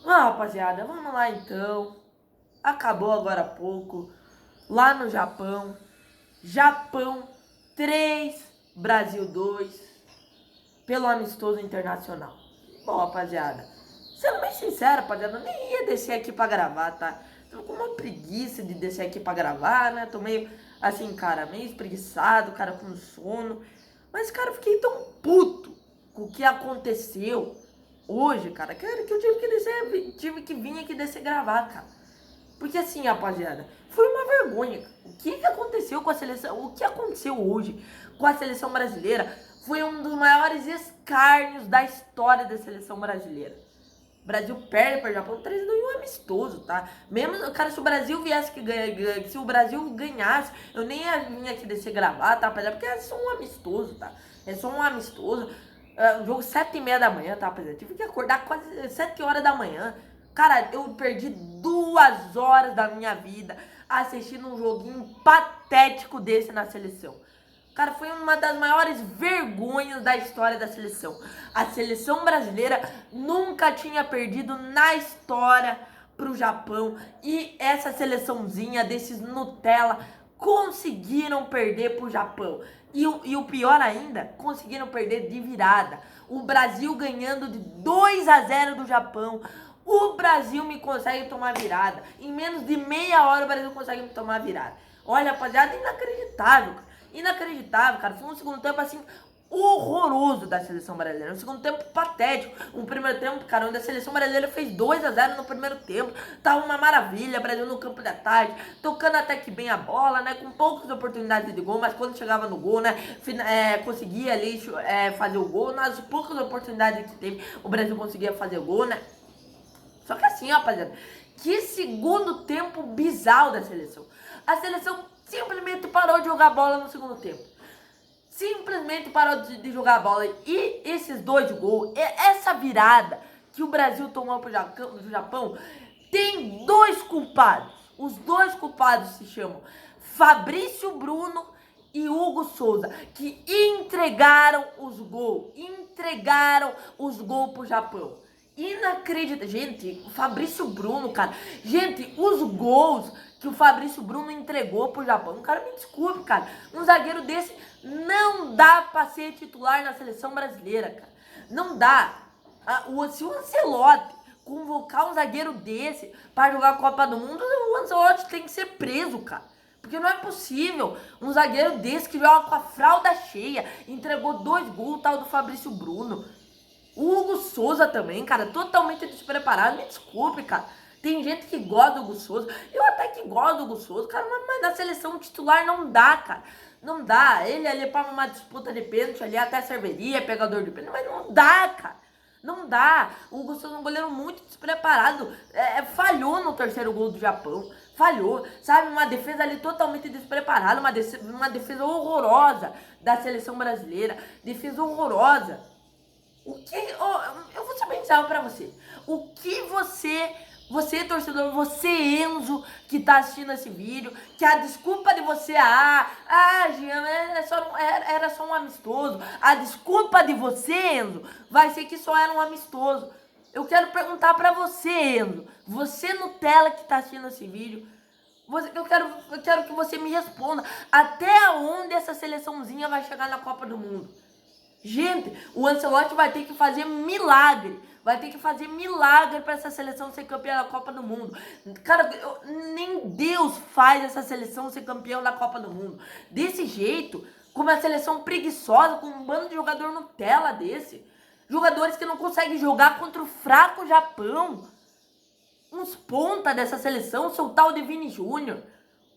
Rapaziada, vamos lá então. Acabou agora há pouco. Lá no Japão. Japão 3, Brasil 2. Pelo amistoso internacional. Bom, rapaziada, sendo bem sincero, rapaziada, eu nem ia descer aqui pra gravar, tá? Tô com uma preguiça de descer aqui pra gravar, né? Tô meio, assim, cara, meio espreguiçado, cara, com sono. Mas, cara, eu fiquei tão puto com o que aconteceu hoje, cara, que eu tive que descer, tive que vir aqui descer gravar, cara. Porque assim, rapaziada, foi uma vergonha. O que aconteceu com a seleção? O que aconteceu hoje com a seleção brasileira foi um dos maiores escárnios da história da seleção brasileira. O Brasil perde para o Japão 3 em um amistoso, tá? Mesmo, cara, se o Brasil viesse que ganha, se o Brasil ganhasse, eu nem ia vir aqui descer gravar, tá, rapaziada? Porque é só um amistoso, tá? É só um amistoso. O jogo 7h30 da manhã, tá, rapaziada? Tive que acordar quase 7 horas da manhã. Cara, eu perdi 2 horas da minha vida assistindo um joguinho patético desse na seleção. Cara, foi uma das maiores vergonhas da história da seleção. A seleção brasileira nunca tinha perdido na história pro Japão. E essa seleçãozinha desses Nutella conseguiram perder pro Japão. E o pior ainda, conseguiram perder de virada. O Brasil ganhando de 2-0 do Japão. O Brasil me consegue tomar virada. Em menos de meia hora o Brasil consegue me tomar virada. Olha, rapaziada, inacreditável, cara. Inacreditável, cara. Foi um segundo tempo, assim, horroroso da seleção brasileira. Um segundo tempo patético. Um primeiro tempo, cara, onde a seleção brasileira fez 2-0 no primeiro tempo. Tava uma maravilha, Brasil no campo de ataque, tocando até que bem a bola, né? Com poucas oportunidades de gol, mas quando chegava no gol, né? Conseguia ali fazer o gol. Nas poucas oportunidades que teve, o Brasil conseguia fazer o gol, né? Só que assim, rapaziada, que segundo tempo bizarro da seleção. A seleção simplesmente parou de jogar bola no segundo tempo. Simplesmente parou de jogar bola. E esses 2 gols, essa virada que o Brasil tomou pro Japão, tem 2 culpados. Os 2 culpados se chamam Fabrício Bruno e Hugo Souza, que entregaram os gols. Entregaram os gols pro Japão. Inacreditável. Gente, o Fabrício Bruno, cara. Gente, os gols que o Fabrício Bruno entregou pro Japão. Cara, me desculpe, cara. Um zagueiro desse não dá pra ser titular na seleção brasileira, cara. Não dá. Se o Ancelotti convocar um zagueiro desse pra jogar a Copa do Mundo, o Ancelotti tem que ser preso, cara. Porque não é possível um zagueiro desse que joga com a fralda cheia, entregou 2 gols, tal do Fabrício Bruno. O Hugo Souza também, cara, totalmente despreparado. Me desculpe, cara. Tem gente que gosta do Hugo Souza. Eu até que gosto do Hugo Souza, cara, mas na seleção titular não dá, cara. Não dá. Ele ali para uma disputa de pênalti ali até serviria, pegador de pênalti, mas não dá, cara. Não dá. O Hugo Souza é um goleiro muito despreparado. Falhou no terceiro gol do Japão. Falhou. Sabe, uma defesa ali totalmente despreparada. Uma defesa horrorosa da seleção brasileira. Defesa horrorosa. Eu vou ser bem sincero pra você. O que você torcedor, você Enzo, que tá assistindo esse vídeo, que a desculpa de você, Jean, era só um amistoso. A desculpa de você, Enzo, vai ser que só era um amistoso. Eu quero perguntar pra você, Enzo, você Nutella que tá assistindo esse vídeo, eu quero que você me responda, até onde essa seleçãozinha vai chegar na Copa do Mundo? Gente, o Ancelotti vai ter que fazer milagre. Vai ter que fazer milagre para essa seleção ser campeã da Copa do Mundo. Cara, nem Deus faz essa seleção ser campeã da Copa do Mundo. Desse jeito, com uma seleção preguiçosa, com um bando de jogador Nutella desse. Jogadores que não conseguem jogar contra o fraco Japão. Uns ponta dessa seleção, o seu tal de Vini Júnior,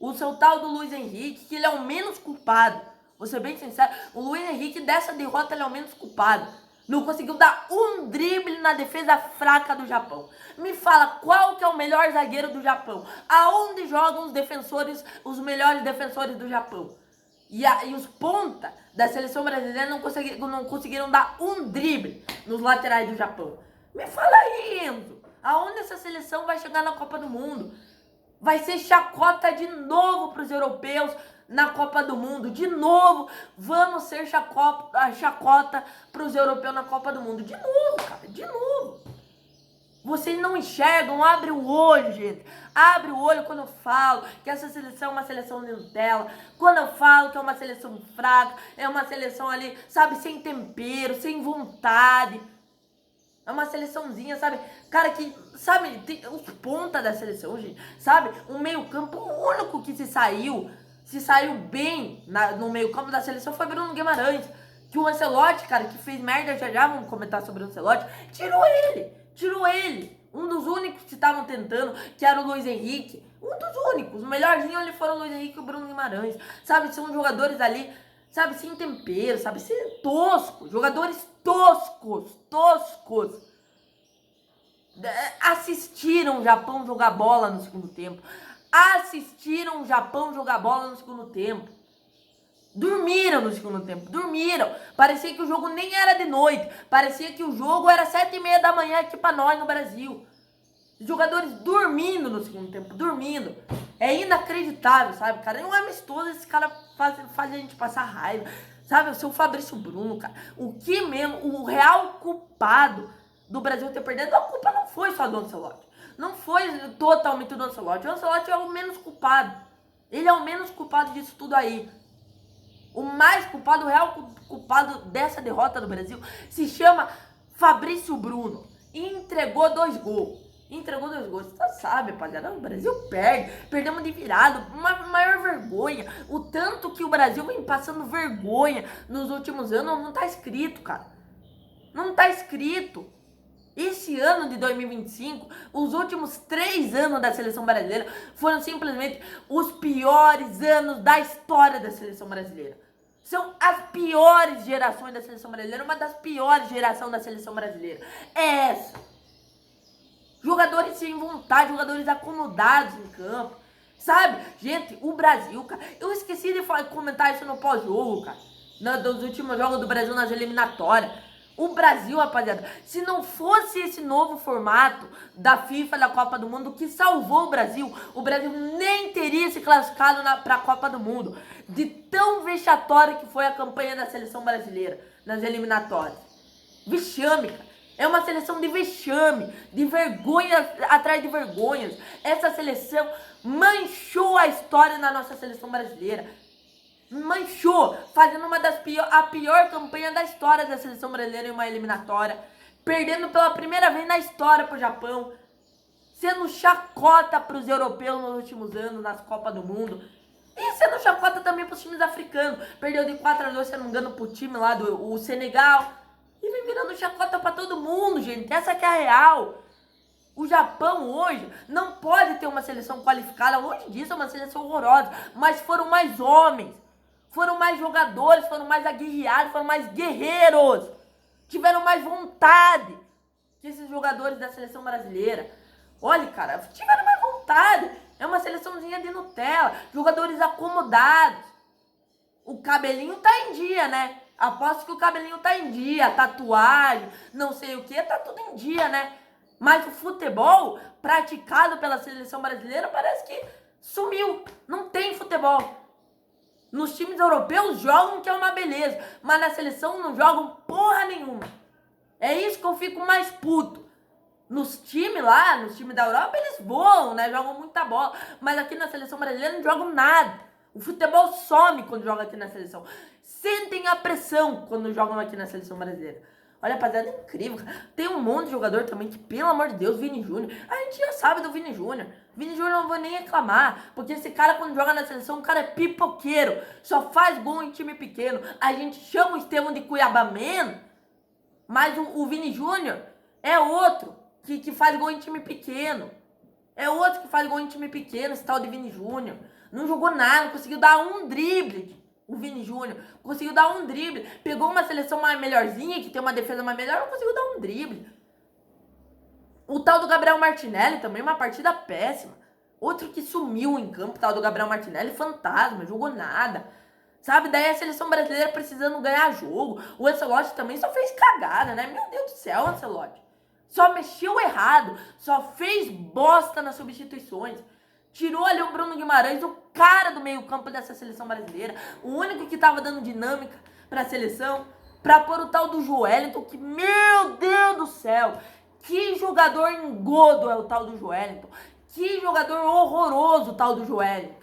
o seu tal do Luiz Henrique, que ele é o menos culpado. Vou ser bem sincero, o Luiz Henrique dessa derrota ele é o menos culpado. Não conseguiu dar um drible na defesa fraca do Japão. Me fala, qual que é o melhor zagueiro do Japão? Aonde jogam os defensores, os melhores defensores do Japão? E os ponta da seleção brasileira não conseguiram dar um drible nos laterais do Japão. Me fala aí, Enzo, aonde essa seleção vai chegar na Copa do Mundo? Vai ser chacota de novo para os europeus na Copa do Mundo. De novo, vamos ser chacota para os europeus na Copa do Mundo. De novo, cara, de novo. Vocês não enxergam, abre o olho, gente. Abre o olho quando eu falo que essa seleção é uma seleção de Nutella. Quando eu falo que é uma seleção fraca, é uma seleção ali, sabe, sem tempero, sem vontade. É uma seleçãozinha, sabe? Cara que, sabe, tem os pontas da seleção, gente. Sabe? O meio-campo, o único que se saiu bem no meio-campo da seleção foi Bruno Guimarães. Que o Ancelotti, cara, que fez merda, já vamos comentar sobre o Ancelotti, tirou ele. Um dos únicos que estavam tentando, que era o Luiz Henrique. Um dos únicos. O melhorzinho ali foram o Luiz Henrique e o Bruno Guimarães. Sabe, são jogadores ali, sabe, sem tempero, sabe, sem tosco. Jogadores toscos. Assistiram o Japão jogar bola no segundo tempo. Dormiram no segundo tempo, Parecia que o jogo nem era de noite. Parecia que o jogo era 7h30 da manhã aqui pra nós no Brasil. Os jogadores dormindo no segundo tempo, dormindo. É inacreditável, sabe, cara? É um amistoso, esse cara faz a gente passar raiva. Sabe, o seu Fabrício Bruno, cara. O que mesmo, o real culpado do Brasil ter perdido, a culpa não foi só do Ancelotti. Não foi totalmente do Ancelotti. O Ancelotti é o menos culpado. Ele é o menos culpado disso tudo aí. O mais culpado, o real culpado dessa derrota do Brasil se chama Fabrício Bruno. E entregou 2 gols. Você sabe, rapaziada, o Brasil perdemos de virada, uma maior vergonha. O tanto que o Brasil vem passando vergonha nos últimos anos não tá escrito, cara. Não tá escrito. Esse ano de 2025, os últimos 3 anos da seleção brasileira foram simplesmente os piores anos da história da seleção brasileira. São as piores gerações da seleção brasileira, uma das piores gerações da seleção brasileira. É essa. Jogadores sem vontade, jogadores acomodados em campo. Sabe? Gente, o Brasil, cara, eu esqueci de comentar isso no pós-jogo, cara. Dos últimos jogos do Brasil nas eliminatórias. O Brasil, rapaziada, se não fosse esse novo formato da FIFA da Copa do Mundo que salvou o Brasil nem teria se classificado para a Copa do Mundo. De tão vexatória que foi a campanha da seleção brasileira nas eliminatórias. Vexame, cara. É uma seleção de vexame, de vergonha atrás de vergonhas. Essa seleção manchou a história da nossa seleção brasileira. Manchou, fazendo a pior campanha da história da seleção brasileira em uma eliminatória, perdendo pela primeira vez na história pro Japão, sendo chacota pros europeus nos últimos anos nas Copas do Mundo, e sendo chacota também pros times africanos. Perdeu de 4-2, se não me engano, pro time lá do Senegal, e vem virando chacota pra todo mundo, gente. Essa que é a real. O Japão hoje não pode ter uma seleção qualificada, longe disso, é uma seleção horrorosa, mas foram mais homens. Foram mais jogadores, foram mais aguerriados, foram mais guerreiros. Tiveram mais vontade que esses jogadores da seleção brasileira. Olha, cara, tiveram mais vontade. É uma seleçãozinha de Nutella. Jogadores acomodados. O cabelinho tá em dia, né? Aposto que o cabelinho tá em dia. Tatuagem, não sei o que, tá tudo em dia, né? Mas o futebol praticado pela seleção brasileira parece que sumiu. Não tem futebol. Nos times europeus jogam que é uma beleza, mas na seleção não jogam porra nenhuma. É isso que eu fico mais puto. Nos times lá, nos times da Europa, eles voam, né? Jogam muita bola. Mas aqui na seleção brasileira não jogam nada. O futebol some quando joga aqui na seleção. Sentem a pressão quando jogam aqui na seleção brasileira. Olha, rapaziada, é incrível. Tem um monte de jogador também que, pelo amor de Deus, Vini Júnior. A gente já sabe do Vini Júnior. Vini Júnior não vou nem reclamar. Porque esse cara, quando joga na seleção, o cara é pipoqueiro. Só faz gol em time pequeno. A gente chama o Estevão de Cuiabá Man. Mas o Vini Júnior é outro que faz gol em time pequeno. É outro que faz gol em time pequeno, esse tal de Vini Júnior. Não jogou nada, não conseguiu dar um drible. O Vini Júnior conseguiu dar um drible. Pegou uma seleção mais melhorzinha, que tem uma defesa mais melhor, não conseguiu dar um drible. O tal do Gabriel Martinelli também, uma partida péssima. Outro que sumiu em campo, o tal do Gabriel Martinelli, fantasma, jogou nada. Sabe, daí a seleção brasileira precisando ganhar jogo. O Ancelotti também só fez cagada, né? Meu Deus do céu, Ancelotti. Só mexeu errado, só fez bosta nas substituições. Tirou ali o Bruno Guimarães, o cara do meio campo dessa seleção brasileira. O único que tava dando dinâmica pra seleção. Pra pôr o tal do Joelinton, que, meu Deus do céu, Que jogador engodo é o tal do Joelinton. Que jogador horroroso o tal do Joelinton.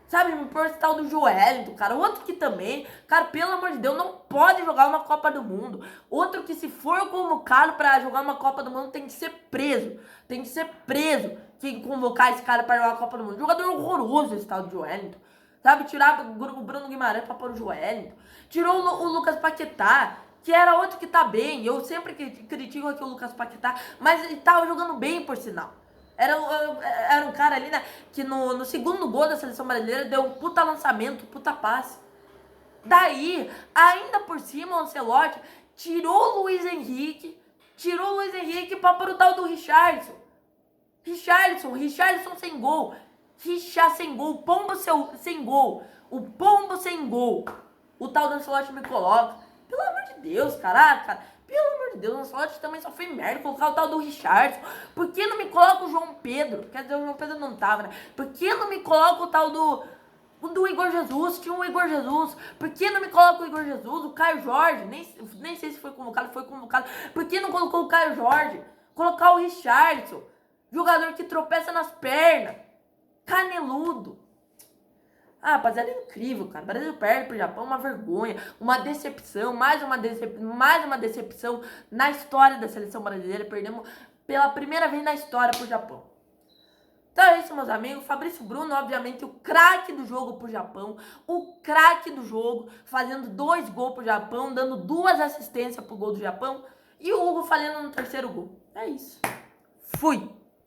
Sabe, me pôr esse tal do Joelinton, cara. Outro que também, cara, pelo amor de Deus, não pode jogar uma Copa do Mundo. Outro que, se for convocado pra jogar uma Copa do Mundo, tem que ser preso. Tem que ser preso. Tem que convocar esse cara pra jogar a Copa do Mundo. Jogador horroroso esse tal do Joelinton. Sabe, tirar o Bruno Guimarães pra pôr o Joelinton. Tirou o Lucas Paquetá, que era outro que tá bem. Eu sempre critico aqui o Lucas Paquetá, mas ele tava jogando bem, por sinal. Era um cara ali, né, que no segundo gol da seleção brasileira deu um puta lançamento, puta passe. Daí, ainda por cima, o Ancelotti tirou o Luiz Henrique pra pôr o tal do Richarlison. Richarlison sem gol. Sem gol. Pombo sem gol. O Pombo sem gol. O tal do Ancelotti me coloca. Pelo amor de Deus, caraca. Pelo amor de Deus, o Ancelotti também só foi merda colocar o tal do Richarlison. Por que não me coloca o João Pedro? Quer dizer, o João Pedro não tava, né? Por que não me coloca o tal do Igor Jesus? Tinha o Igor Jesus. Por que não me coloca o Igor Jesus? O Caio Jorge. Nem sei se foi convocado. Por que não colocou o Caio Jorge? Colocar o Richarlison. Jogador que tropeça nas pernas. Caneludo. Ah, rapaziada, é incrível, cara. O Brasil perde pro Japão, uma vergonha, uma decepção, mais uma decepção na história da seleção brasileira. Perdemos pela primeira vez na história pro Japão. Então é isso, meus amigos. Fabrício Bruno, obviamente, o craque do jogo pro Japão. O craque do jogo, fazendo 2 gols pro Japão, dando 2 assistências pro gol do Japão. E o Hugo falhando no 3º gol. É isso. Fui!